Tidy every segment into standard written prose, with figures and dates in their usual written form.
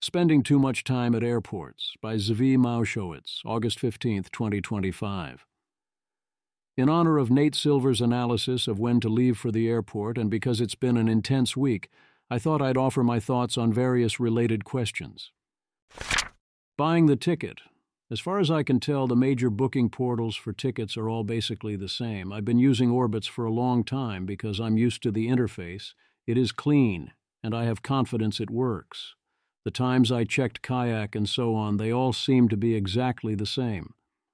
Spending Too Much Time at Airports by Zvi Mowshowitz, August 15, 2025. In honor of Nate Silver's analysis of when to leave for the airport, and because it's been an intense week, I thought I'd offer my thoughts on various related questions. Buying the ticket. As far as I can tell, the major booking portals for tickets are all basically the same. I've been using Orbitz for a long time because I'm used to the interface. It is clean, and I have confidence it works. The times I checked Kayak and so on, they all seem to be exactly the same.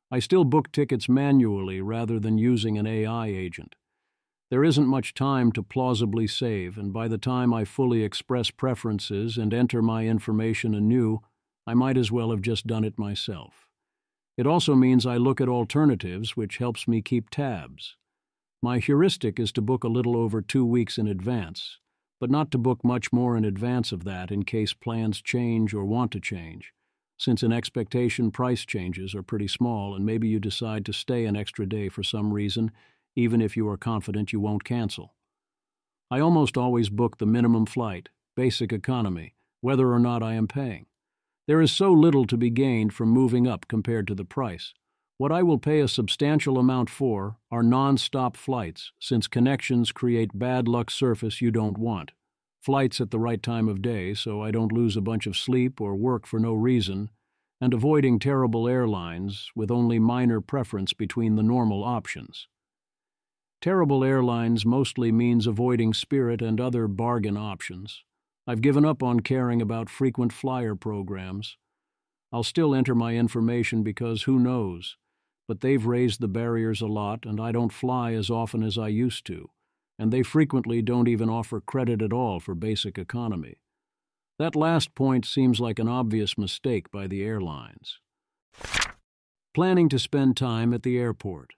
I still book tickets manually rather than using an AI agent. There isn't much time to plausibly save, and by the time I fully express preferences and enter my information anew, I might as well have just done it myself. It also means I look at alternatives, which helps me keep tabs. My heuristic is to book a little over 2 weeks in advance, but not to book much more in advance of that in case plans change or want to change, since an expectation price changes are pretty small and maybe you decide to stay an extra day for some reason, even if you are confident you won't cancel. I almost always book the minimum flight, basic economy, whether or not I am paying. There is so little to be gained from moving up compared to the price. What I will pay a substantial amount for are non-stop flights, since connections create bad luck surface you don't want. Flights at the right time of day so I don't lose a bunch of sleep or work for no reason, and avoiding terrible airlines with only minor preference between the normal options. Terrible airlines mostly means avoiding Spirit and other bargain options. I've given up on caring about frequent flyer programs. I'll still enter my information because who knows, but they've raised the barriers a lot and I don't fly as often as I used to, and they frequently don't even offer credit at all for basic economy. That last point seems like an obvious mistake by the airlines. Planning to spend time at the airport.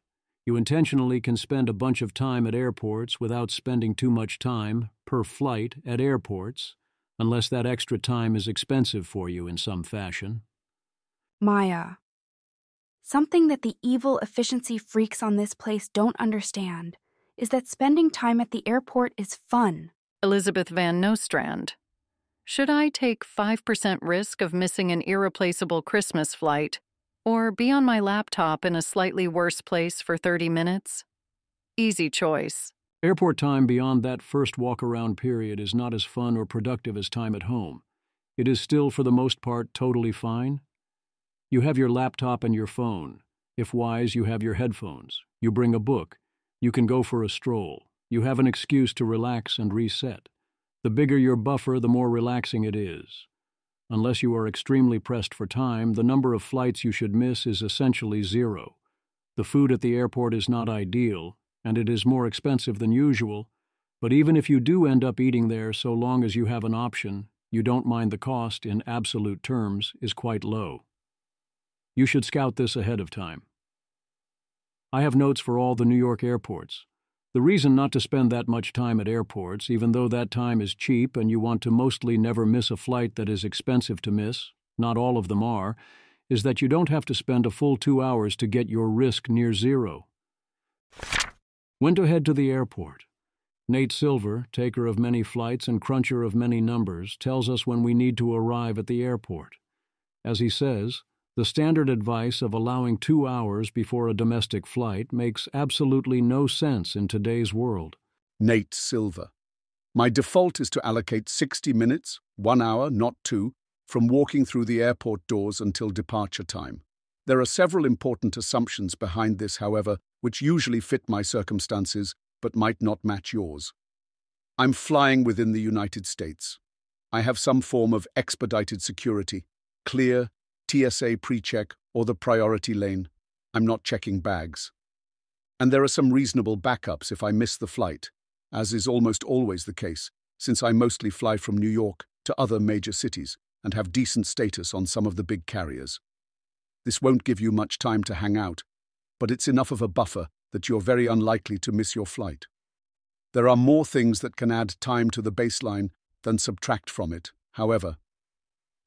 You intentionally can spend a bunch of time at airports without spending too much time, per flight, at airports, unless that extra time is expensive for you in some fashion. Maya. Something that the evil efficiency freaks on this place don't understand is that spending time at the airport is fun. Elizabeth Van Nostrand. Should I take 5% risk of missing an irreplaceable Christmas flight, or be on my laptop in a slightly worse place for 30 minutes? Easy choice. Airport time beyond that first walk-around period is not as fun or productive as time at home. It is still, for the most part, totally fine. You have your laptop and your phone. If wise, you have your headphones. You bring a book. You can go for a stroll. You have an excuse to relax and reset. The bigger your buffer, the more relaxing it is. Unless you are extremely pressed for time, the number of flights you should miss is essentially zero. The food at the airport is not ideal, and it is more expensive than usual, but even if you do end up eating there, so long as you have an option, you don't mind the cost in absolute terms is quite low. You should scout this ahead of time. I have notes for all the New York airports. The reason not to spend that much time at airports, even though that time is cheap and you want to mostly never miss a flight that is expensive to miss, not all of them are, is that you don't have to spend a full 2 hours to get your risk near zero. When to head to the airport. Nate Silver, taker of many flights and cruncher of many numbers, tells us when we need to arrive at the airport. As he says, the standard advice of allowing 2 hours before a domestic flight makes absolutely no sense in today's world. Nate Silver. My default is to allocate 60 minutes, 1 hour, not 2, from walking through the airport doors until departure time. There are several important assumptions behind this, however, which usually fit my circumstances but might not match yours. I'm flying within the United States. I have some form of expedited security, clear, TSA pre-check, or the priority lane. I'm not checking bags. And there are some reasonable backups if I miss the flight, as is almost always the case, since I mostly fly from New York to other major cities and have decent status on some of the big carriers. This won't give you much time to hang out, but it's enough of a buffer that you're very unlikely to miss your flight. There are more things that can add time to the baseline than subtract from it, however.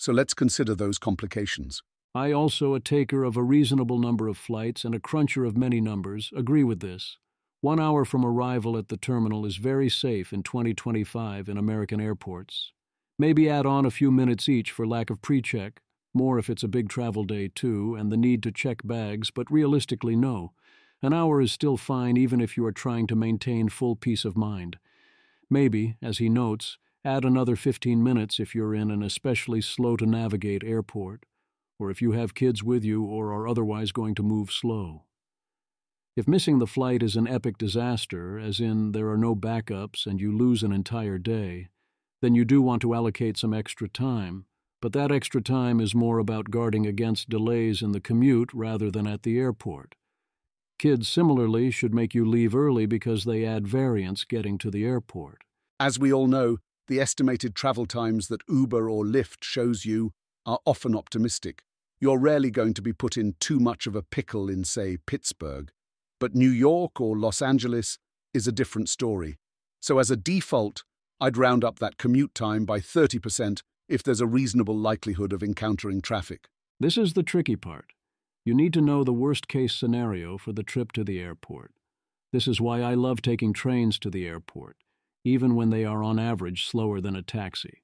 So let's consider those complications. I, also a taker of a reasonable number of flights and a cruncher of many numbers, agree with this. 1 hour from arrival at the terminal is very safe in 2025 in American airports. Maybe add on a few minutes each for lack of pre-check, more if it's a big travel day too, and the need to check bags, but realistically no. An hour is still fine even if you are trying to maintain full peace of mind. Maybe, as he notes, add another 15 minutes if you're in an especially slow-to-navigate airport, or if you have kids with you or are otherwise going to move slow. If missing the flight is an epic disaster, as in there are no backups and you lose an entire day, then you do want to allocate some extra time, but that extra time is more about guarding against delays in the commute rather than at the airport. Kids similarly should make you leave early because they add variance getting to the airport. As we all know, the estimated travel times that Uber or Lyft shows you are often optimistic. You're rarely going to be put in too much of a pickle in, say, Pittsburgh. But New York or Los Angeles is a different story. So as a default, I'd round up that commute time by 30% if there's a reasonable likelihood of encountering traffic. This is the tricky part. You need to know the worst-case scenario for the trip to the airport. This is why I love taking trains to the airport, even when they are on average slower than a taxi.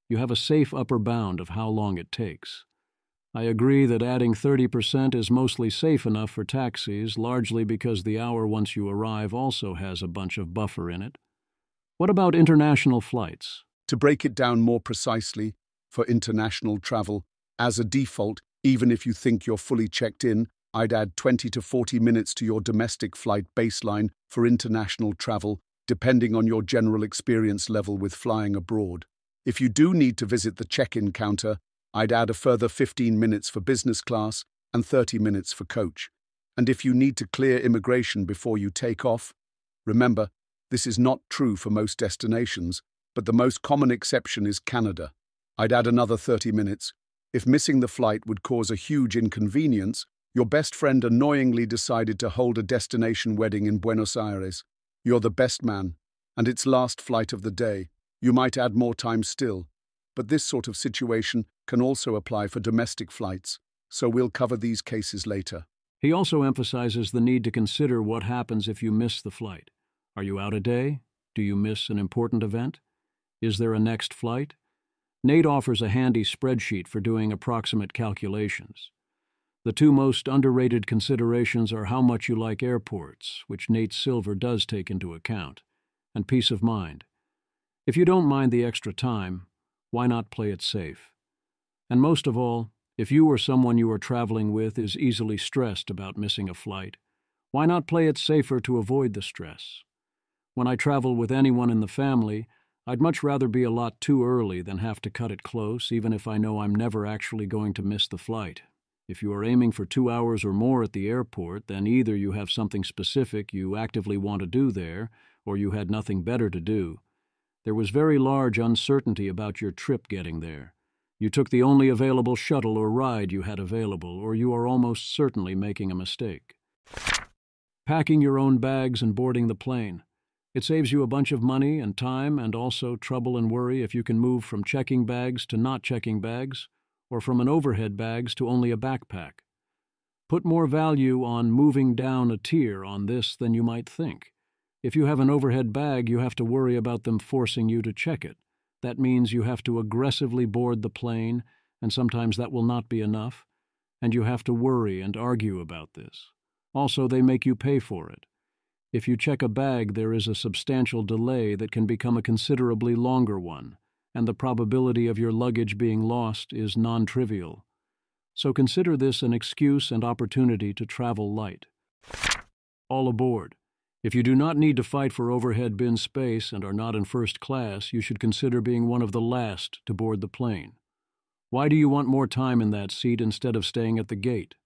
You have a safe upper bound of how long it takes. I agree that adding 30% is mostly safe enough for taxis, largely because the hour once you arrive also has a bunch of buffer in it. What about international flights? To break it down more precisely, for international travel, as a default, even if you think you're fully checked in, I'd add 20 to 40 minutes to your domestic flight baseline for international travel, depending on your general experience level with flying abroad. If you do need to visit the check-in counter, I'd add a further 15 minutes for business class and 30 minutes for coach. And if you need to clear immigration before you take off, remember, this is not true for most destinations, but the most common exception is Canada. I'd add another 30 minutes. If missing the flight would cause a huge inconvenience, your best friend annoyingly decided to hold a destination wedding in Buenos Aires. You're the best man, and it's last flight of the day. You might add more time still, but this sort of situation can also apply for domestic flights, so we'll cover these cases later. He also emphasizes the need to consider what happens if you miss the flight. Are you out a day? Do you miss an important event? Is there a next flight? Nate offers a handy spreadsheet for doing approximate calculations. The two most underrated considerations are how much you like airports, which Nate Silver does take into account, and peace of mind. If you don't mind the extra time, why not play it safe? And most of all, if you or someone you are traveling with is easily stressed about missing a flight, why not play it safer to avoid the stress? When I travel with anyone in the family, I'd much rather be a lot too early than have to cut it close, even if I know I'm never actually going to miss the flight. If you are aiming for 2 hours or more at the airport, then either you have something specific you actively want to do there, or you had nothing better to do. There was very large uncertainty about your trip getting there. You took the only available shuttle or ride you had available, or you are almost certainly making a mistake. Packing your own bags and boarding the plane. It saves you a bunch of money and time and also trouble and worry if you can move from checking bags to not checking bags, or from an overhead bags to only a backpack. Put more value on moving down a tier on this than you might think. If you have an overhead bag, you have to worry about them forcing you to check it. That means you have to aggressively board the plane, and sometimes that will not be enough, and you have to worry and argue about this. Also, they make you pay for it. If you check a bag, there is a substantial delay that can become a considerably longer one, and the probability of your luggage being lost is non-trivial. So consider this an excuse and opportunity to travel light. All aboard. If you do not need to fight for overhead bin space and are not in first class, you should consider being one of the last to board the plane. Why do you want more time in that seat instead of staying at the gate?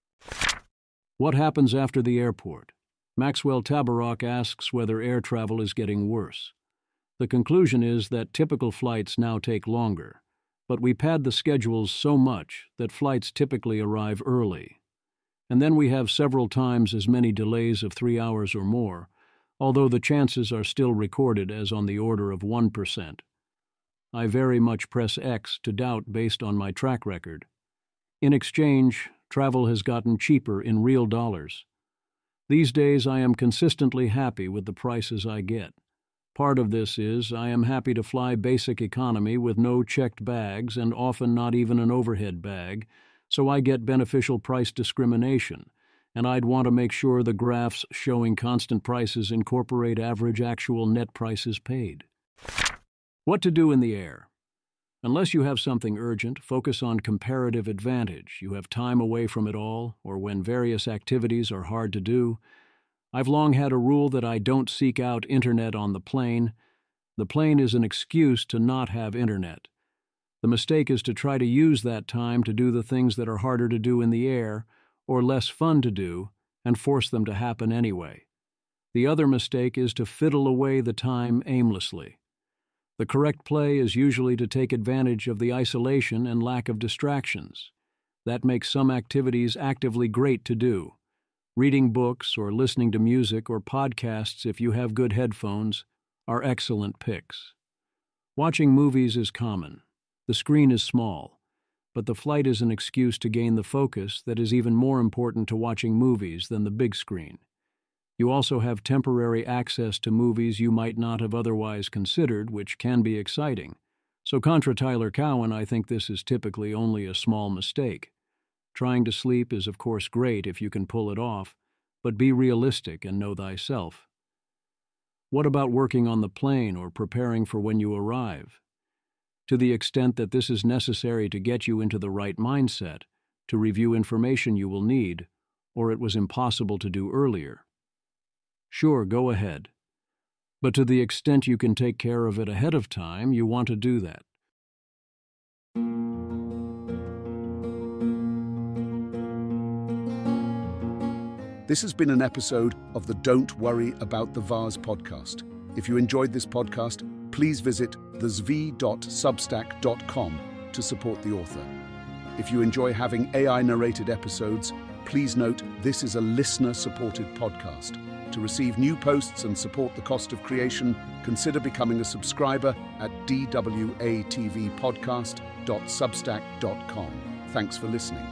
What happens after the airport? Maxwell Tabarrok asks whether air travel is getting worse. The conclusion is that typical flights now take longer, but we pad the schedules so much that flights typically arrive early. And then we have several times as many delays of 3 hours or more, although the chances are still recorded as on the order of 1%. I very much press X to doubt based on my track record. In exchange, travel has gotten cheaper in real dollars. These days I am consistently happy with the prices I get. Part of this is I am happy to fly basic economy with no checked bags and often not even an overhead bag, so I get beneficial price discrimination, and I'd want to make sure the graphs showing constant prices incorporate average actual net prices paid. What to do in the air? Unless you have something urgent, focus on comparative advantage. You have time away from it all, or when various activities are hard to do. I've long had a rule that I don't seek out internet on the plane. The plane is an excuse to not have internet. The mistake is to try to use that time to do the things that are harder to do in the air, or less fun to do, and force them to happen anyway. The other mistake is to fiddle away the time aimlessly. The correct play is usually to take advantage of the isolation and lack of distractions. That makes some activities actively great to do. Reading books or listening to music or podcasts, if you have good headphones, are excellent picks. Watching movies is common. The screen is small, but the flight is an excuse to gain the focus that is even more important to watching movies than the big screen. You also have temporary access to movies you might not have otherwise considered, which can be exciting. So contra Tyler Cowen, I think this is typically only a small mistake. Trying to sleep is of course great if you can pull it off, but be realistic and know thyself. What about working on the plane or preparing for when you arrive? To the extent that this is necessary to get you into the right mindset, to review information you will need, or it was impossible to do earlier. Sure, go ahead. But to the extent you can take care of it ahead of time, you want to do that. This has been an episode of the Don't Worry About the Vase podcast. If you enjoyed this podcast, please visit thezv.substack.com to support the author. If you enjoy having AI-narrated episodes, please note this is a listener-supported podcast. To receive new posts and support the cost of creation, consider becoming a subscriber at dwatvpodcast.substack.com. Thanks for listening.